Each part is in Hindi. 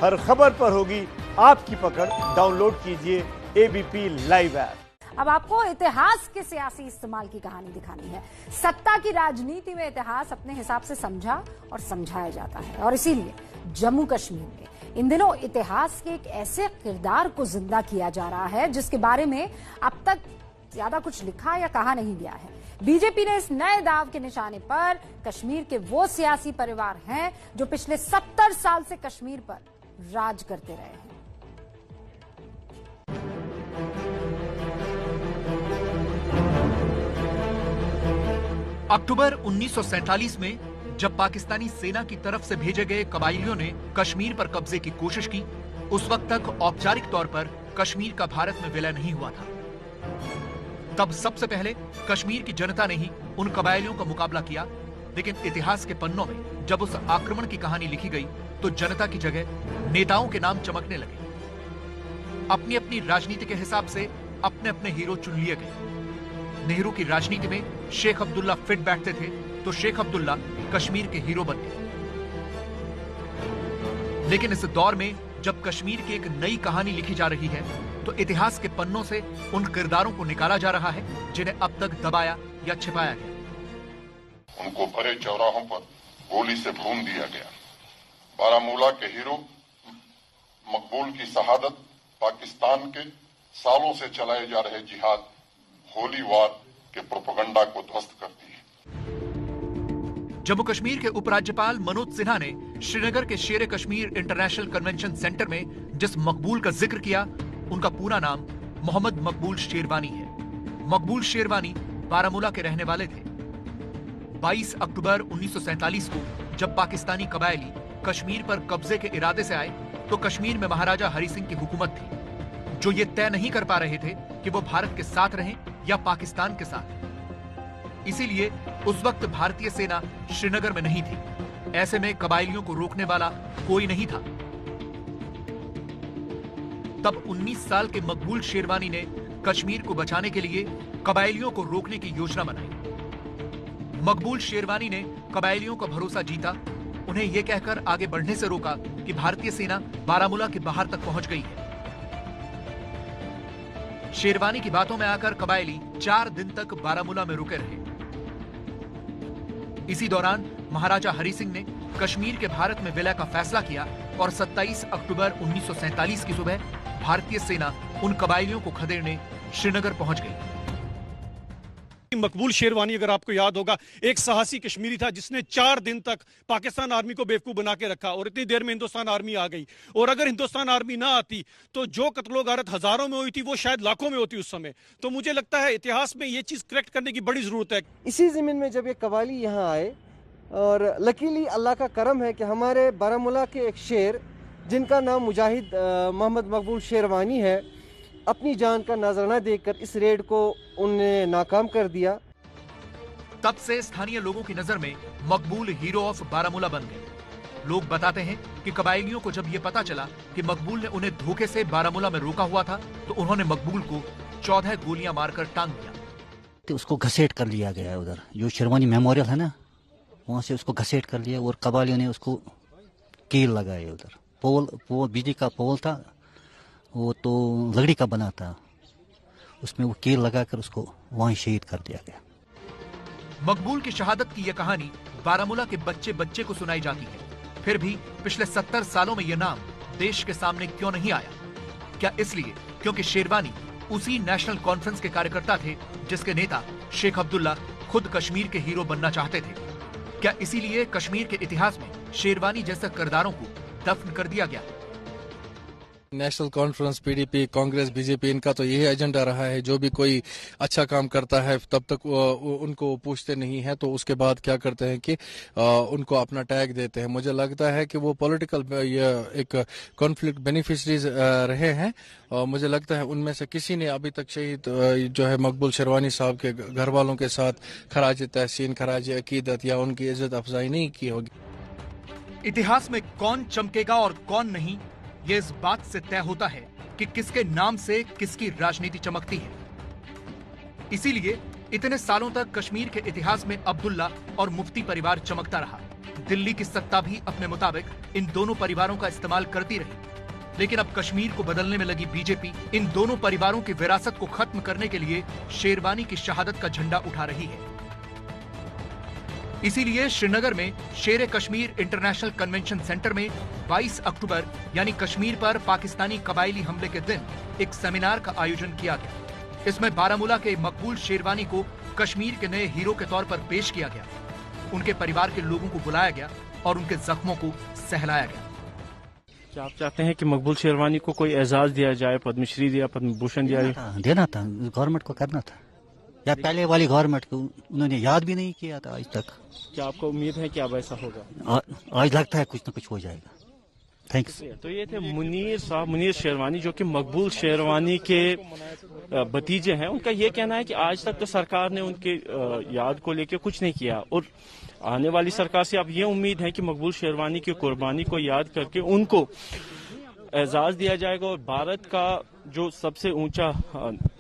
हर खबर पर होगी आपकी पकड़। डाउनलोड कीजिए एबीपी लाइव ऐप। अब आपको इतिहास के सियासी इस्तेमाल की कहानी दिखानी है। सत्ता की राजनीति में इतिहास अपने हिसाब से समझा और समझाया जाता है, और इसीलिए जम्मू कश्मीर में इन दिनों इतिहास के एक ऐसे किरदार को जिंदा किया जा रहा है जिसके बारे में अब तक ज्यादा कुछ लिखा या कहा नहीं गया है। बीजेपी ने इस नए दाव के निशाने पर कश्मीर के वो सियासी परिवार हैं जो पिछले 70 साल से कश्मीर पर राज करते रहे हैं। अक्टूबर 1947 में जब पाकिस्तानी सेना की तरफ से भेजे गए कबायलियों ने कश्मीर पर कब्जे की कोशिश की, उस वक्त तक औपचारिक तौर पर कश्मीर का भारत में विलय नहीं हुआ था। तब सबसे पहले कश्मीर की जनता ने ही उन कबायलियों का मुकाबला किया, लेकिन इतिहास के पन्नों में जब उस आक्रमण की कहानी लिखी गई तो जनता की जगह नेताओं के नाम चमकने लगे। अपनी अपनी राजनीति के हिसाब से अपने अपने हीरो चुन लिए गए। नेहरू की राजनीति में शेख अब्दुल्ला फिट बैठते थे तो शेख अब्दुल्ला कश्मीर के हीरो बन गए। लेकिन इस दौर में जब कश्मीर की एक नई कहानी लिखी जा रही है तो इतिहास के पन्नों से उन किरदारों को निकाला जा रहा है जिन्हें अब तक दबाया या छिपाया गया। उनको भरे चौराहों पर गोली से भून दिया गया। बारामूला के हीरो मकबूल की शहादत पाकिस्तान के सालों से चलाए जा रहे जिहाद होली वार के प्रोपेगेंडा को ध्वस्त करती है। जम्मू कश्मीर के उपराज्यपाल मनोज सिन्हा ने श्रीनगर के शेर कश्मीर इंटरनेशनल कन्वेंशन सेंटर में जिस मकबूल का जिक्र किया, उनका पूरा नाम मोहम्मद मकबूल शेरवानी है। मकबूल शेरवानी बारामूला के रहने वाले थे। 22 अक्टूबर 1947 को जब पाकिस्तानी कबायली कश्मीर पर कब्जे के इरादे से आए तो कश्मीर में महाराजा हरि सिंह की हुकूमत थी, जो ये तय नहीं कर पा रहे थे कि वो भारत के साथ रहें या पाकिस्तान के साथ। इसीलिए उस वक्त भारतीय सेना श्रीनगर में नहीं थी। ऐसे में कबायलियों को रोकने वाला कोई नहीं था। तब 19 साल के मकबूल शेरवानी ने कश्मीर को बचाने के लिए कबायलियों को रोकने की योजना बनाई। मकबूल शेरवानी ने कबायलियों का भरोसा जीता, उन्हें यह कहकर आगे बढ़ने से रोका कि भारतीय सेना बारामूला के बाहर तक पहुंच गई है। शेरवानी की बातों में आकर कबायली 4 दिन तक बारामूला में रुके रहे। इसी दौरान महाराजा हरि सिंह ने कश्मीर के भारत में विलय का फैसला किया और 27 अक्टूबर 1947 की सुबह भारतीय सेना उन कबायलियों को खदेड़ने श्रीनगर पहुंच गई। मकबूल शेरवानी, अगर आपको याद होगा, एक साहसी कश्मीरी था जिसने 4 दिन तक पाकिस्तान आर्मी को बेवकूफ बना के रखा और इतनी देर में हिंदुस्तान आर्मी आ गई। और अगर हिंदुस्तान आर्मी ना आती तो जो कत्लो गारत हजारों में हुई थी वो शायद लाखों में होती उस समय। तो मुझे लगता है इतिहास में ये चीज करेक्ट करने की बड़ी जरूरत है। इसी जमीन में जब ये कबायली यहाँ आए, और लकीली अल्लाह का करम है कि हमारे बारामूला के एक शेर जिनका नाम मुजाहिद मोहम्मद मकबूल शेरवानी है, अपनी जान का नजराना देकर इस रेड को उन्हें नाकाम कर दिया। तब से स्थानीय लोगों की नजर में मकबूल हीरो ऑफ बारामूला बन गए। लोग बताते हैं कि कबायलियों को जब यह पता चला कि मकबूल ने उन्हें धोखे से बारामूला में रोका हुआ था तो उन्होंने मकबूल को 14 गोलियां मारकर टांग दिया। तो उसको घसीट कर लिया गया है। उधर जो शेरवानी मेमोरियल है ना, वहां से उसको घसीट कर लिया और कबायलियों ने उसको कील लगाए। उधर पोल बिजली का पोल था, वो तो लकड़ी का बना था, उसमें वो कील लगाकर उसको वहीं शहीद कर दिया गया। मकबूल की शहादत की यह कहानी बारामूला के बच्चे बच्चे को सुनाई जाती है। फिर भी पिछले 70 सालों में यह नाम देश के सामने क्यों नहीं आया? क्या इसलिए क्योंकि शेरवानी उसी नेशनल कॉन्फ्रेंस के कार्यकर्ता थे जिसके नेता शेख अब्दुल्ला खुद कश्मीर के हीरो बनना चाहते थे? क्या इसीलिए कश्मीर के इतिहास में शेरवानी जैसे किरदारों को दफन कर दिया गया? National conference, PDP, Congress, BJP, इनका तो यही एजेंडा रहा है। जो भी कोई अच्छा काम करता है तब तक उनको पूछते नहीं है, तो उसके बाद क्या करते हैं कि उनको अपना टैग देते हैं। मुझे लगता है कि वो पॉलिटिकल एक कॉन्फ्लिक्ट बेनिफिशरीज रहे हैं और मुझे लगता है उनमें से किसी ने अभी तक शहीद जो है मकबूल शेरवानी साहब के घर वालों के साथ खराज तहसीन, खराज अकीदत या उनकी इज्जत अफजाई नहीं की होगी। इतिहास में कौन चमकेगा और कौन नहीं, ये इस बात से तय होता है कि किसके नाम से किसकी राजनीति चमकती है। इसीलिए इतने सालों तक कश्मीर के इतिहास में अब्दुल्ला और मुफ्ती परिवार चमकता रहा। दिल्ली की सत्ता भी अपने मुताबिक इन दोनों परिवारों का इस्तेमाल करती रही। लेकिन अब कश्मीर को बदलने में लगी बीजेपी इन दोनों परिवारों की विरासत को खत्म करने के लिए शेरवानी की शहादत का झंडा उठा रही है। इसीलिए श्रीनगर में शेर कश्मीर इंटरनेशनल कन्वेंशन सेंटर में 22 अक्टूबर यानी कश्मीर पर पाकिस्तानी कबायली हमले के दिन एक सेमिनार का आयोजन किया गया। इसमें बारामूला के मकबूल शेरवानी को कश्मीर के नए हीरो के तौर पर पेश किया गया। उनके परिवार के लोगों को बुलाया गया और उनके जख्मों को सहलाया गया। क्या आप चाहते हैं कि मकबूल शेरवानी को कोई एजाज दिया जाए, पद्मश्री दिया, पद्म भूषण दिया? देना था, गवर्नमेंट को करना था, या पहले वाली गवर्नमेंट को उन्होंने याद भी नहीं किया था आज तक। क्या आपको उम्मीद है कि अब ऐसा होगा? आज लगता है कुछ न कुछ हो जाएगा। थैंक्स। तो ये थे मुनीर साहब, मुनीर शेरवानी, जो कि मकबूल शेरवानी के भतीजे हैं। उनका ये कहना है कि आज तक तो सरकार ने उनके याद को लेकर कुछ नहीं किया और आने वाली सरकार से अब ये उम्मीद है कि मकबूल शेरवानी की कुर्बानी को याद करके उनको एजाज दिया जाएगा और भारत का जो सबसे ऊंचा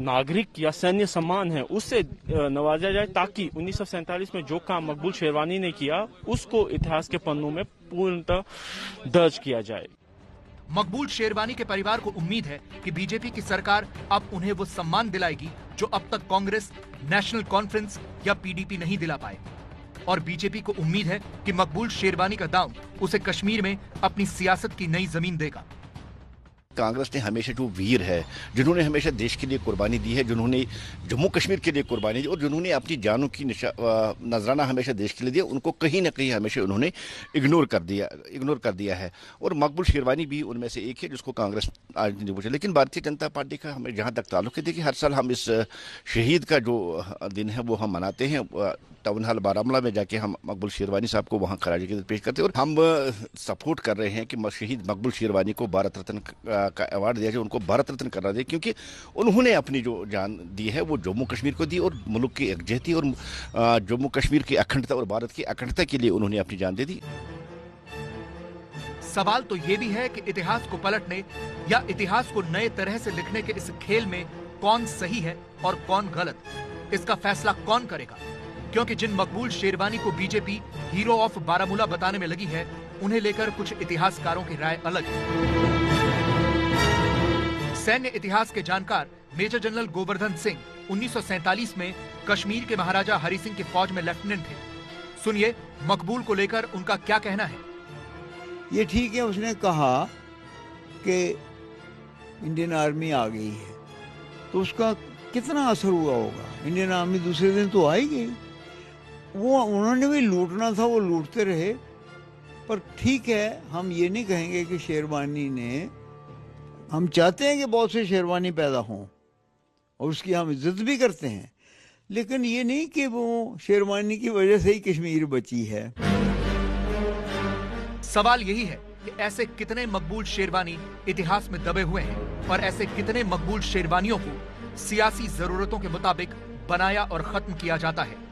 नागरिक या सैन्य सम्मान है उससे नवाजा जाए, ताकि 1947 में जो काम मकबूल शेरवानी ने किया उसको इतिहास के पन्नों में पूर्णतः दर्ज किया जाए। मकबूल शेरवानी के परिवार को उम्मीद है कि बीजेपी की सरकार अब उन्हें वो सम्मान दिलाएगी जो अब तक कांग्रेस, नेशनल कॉन्फ्रेंस या पीडीपी नहीं दिला पाए। और बीजेपी को उम्मीद है कि मकबूल शेरवानी का दांव उसे कश्मीर में अपनी सियासत की नई जमीन देगा। कांग्रेस ने हमेशा जो वीर है, जिन्होंने हमेशा देश के लिए कुर्बानी दी है, जिन्होंने जम्मू कश्मीर के लिए कुर्बानी दी और जिन्होंने अपनी जानों की नजराना हमेशा देश के लिए दिया, उनको कहीं ना कहीं हमेशा उन्होंने इग्नोर कर दिया है। और मकबूल शेरवानी भी उनमें से एक है जिसको कांग्रेस आज नहीं पूछा। लेकिन भारतीय जनता पार्टी का हमें जहाँ तक ताल्लुक है, देखिए हर साल हम इस शहीद का जो दिन है वो हम मनाते हैं। टाउन हॉल बारामूला में जाके हम मकबूल शेरवानी साहब को वहाँ खराज अकीदत पेश करते हैं और हम सपोर्ट कर रहे हैं कि शहीद मकबूल शेरवानी को भारत रत्न का अवार्ड दिया जाए, उनको भारत रत्न करना दे, क्योंकि उन्होंने अपनी जो जान दी है वो जम्मू कश्मीर को दी और मुल्क की एकजहती और जम्मू कश्मीर की अखंडता और भारत की अखंडता के लिए उन्होंने अपनी जान दे दी। सवाल तो ये भी है कि इतिहास को पलटने या इतिहास को नए तरह से लिखने के इस खेल में कौन सही है और कौन गलत, इसका फैसला कौन करेगा? क्योंकि जिन मकबूल शेरवानी को बीजेपी हीरो ऑफ बारामूला बताने में लगी है, उन्हें लेकर कुछ इतिहासकारों की राय अलग है। सैन्य इतिहास के जानकार मेजर जनरल गोवर्धन सिंह 1947 में कश्मीर के महाराजा हरि सिंह की फौज में लेफ्टिनेंट थे। सुनिए मकबूल को लेकर उनका क्या कहना है। ये ठीक है, उसने कहा कि इंडियन आर्मी आ गई है, तो उसका कितना असर हुआ होगा? इंडियन आर्मी दूसरे दिन तो आएगी। वो उन्होंने भी लूटना था, वो लूटते रहे। पर ठीक है, हम ये नहीं कहेंगे कि शेरवानी ने, हम चाहते हैं कि बहुत से शेरवानी पैदा हों और उसकी हम इज्जत भी करते हैं, लेकिन ये नहीं कि वो शेरवानी की वजह से ही कश्मीर बची है। सवाल यही है कि ऐसे कितने मकबूल शेरवानी इतिहास में दबे हुए हैं और ऐसे कितने मकबूल शेरवानियों को सियासी जरूरतों के मुताबिक बनाया और खत्म किया जाता है।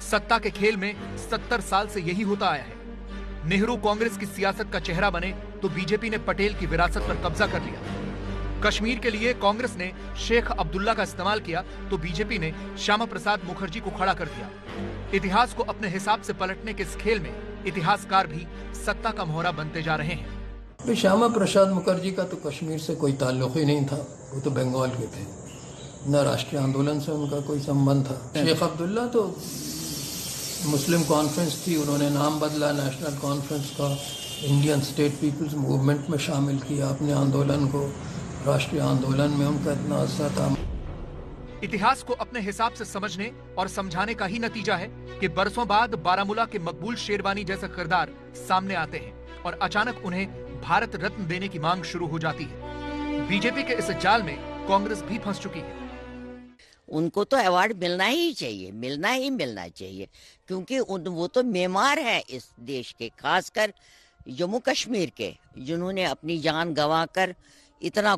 सत्ता के खेल में 70 साल से यही होता आया है। नेहरू कांग्रेस की सियासत का चेहरा बने तो बीजेपी ने पटेल की विरासत पर कब्जा कर लिया। कश्मीर के लिए कांग्रेस ने शेख अब्दुल्ला का इस्तेमाल किया तो बीजेपी ने श्यामा प्रसाद मुखर्जी को खड़ा कर दिया। इतिहास को अपने हिसाब से पलटने के इस खेल में इतिहासकार भी सत्ता का मोहरा बनते जा रहे हैं। श्यामा प्रसाद मुखर्जी का तो कश्मीर से कोई ताल्लुक ही नहीं था, वो तो बंगाल के थे। न राष्ट्रीय आंदोलन से उनका कोई संबंध था। शेख अब्दुल्ला तो मुस्लिम कॉन्फ्रेंस थी, उन्होंने नाम बदला नेशनल कॉन्फ्रेंस का, इंडियन स्टेट पीपल्स मूवमेंट में शामिल किया अपने आंदोलन को, राष्ट्रीय आंदोलन में उनका इतना असर था। इतिहास को अपने हिसाब से समझने और समझाने का ही नतीजा है कि बरसों बाद बारामूला के मकबूल शेरवानी जैसे किरदार सामने आते हैं और अचानक उन्हें भारत रत्न देने की मांग शुरू हो जाती है। बीजेपी के इस जाल में कांग्रेस भी फंस चुकी है। उनको तो अवार्ड मिलना ही चाहिए, मिलना चाहिए, क्योंकि वो तो मेमार है इस देश के, खासकर जम्मू कश्मीर के, जिन्होंने अपनी जान गंवाकर इतना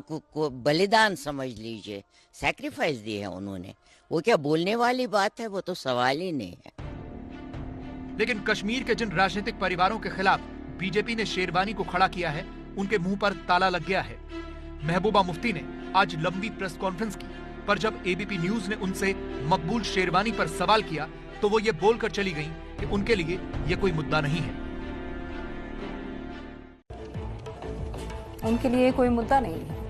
बलिदान समझ लीजिए, सैक्रिफाइस दी है उन्होंने। वो क्या बोलने वाली बात है? वो तो सवाल ही नहीं है। लेकिन कश्मीर के जिन राजनीतिक परिवारों के खिलाफ बीजेपी ने शेरवानी को खड़ा किया है, उनके मुंह पर ताला लग गया है। महबूबा मुफ्ती ने आज लंबी प्रेस कॉन्फ्रेंस की, पर जब एबीपी न्यूज ने उनसे मकबूल शेरवानी पर सवाल किया तो वो ये बोलकर चली गईं कि उनके लिए ये कोई मुद्दा नहीं है। उनके लिए कोई मुद्दा नहीं है।